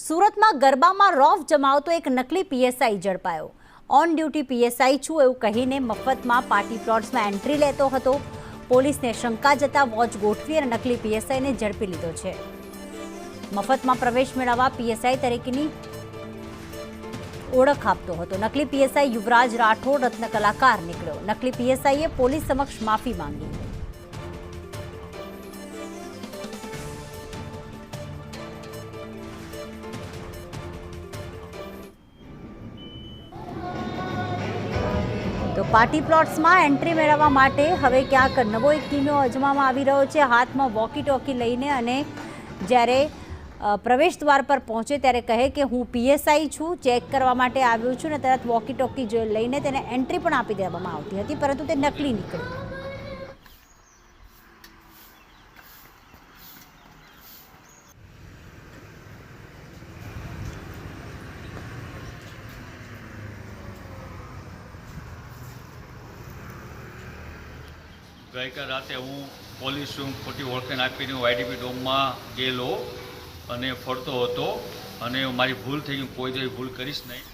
સુરતમાં ગરબામાં રોફ જમાવતો એક નકલી પીએસઆઈ ઝડપાયો। ઓન ડ્યુટી પીએસઆઈ છું એવું કહીને મફતમાં પાર્ટી પ્લોટ્સમાં એન્ટ્રી લેતો હતો। પોલીસને શંકા જતા વોચ ગોઠવી અને નકલી પીએસઆઈને ઝડપી લીધો છે। મફતમાં પ્રવેશ મેળવવા પીએસઆઈ તરીકેની ઓળખ આપતો હતો। નકલી પીએસઆઈ યુવરાજ રાઠોડ રત્ન કલાકાર નીકળ્યો। નકલી પીએસઆઈએ પોલીસ સમક્ષ માફી માંગી। તો પાર્ટી પ્લોટ્સમાં એન્ટ્રી મેળવવા માટે હવે ક્યાંક નવો એક કિમિયો અજમાવવામાં આવી રહ્યો છે। હાથમાં વોકી ટોકી લઈને અને જ્યારે પ્રવેશ દ્વાર પર પહોંચે ત્યારે કહે કે હું પીએસઆઈ છું, ચેક કરવા માટે આવ્યો છું, ને તરત વોકી ટોકી લઈને તેને એન્ટ્રી પણ આપી દેવામાં આવતી હતી, પરંતુ તે નકલી નીકળ્યું। ગઈકાલ રાતે હું પોલીસ ખોટી ઓળખાણ આપીને વાયડીપી ડોમમાં ગયેલો અને ફરતો હતો અને મારી ભૂલ થઈ ગઈ, કોઈ જેવી ભૂલ કરીશ નહીં।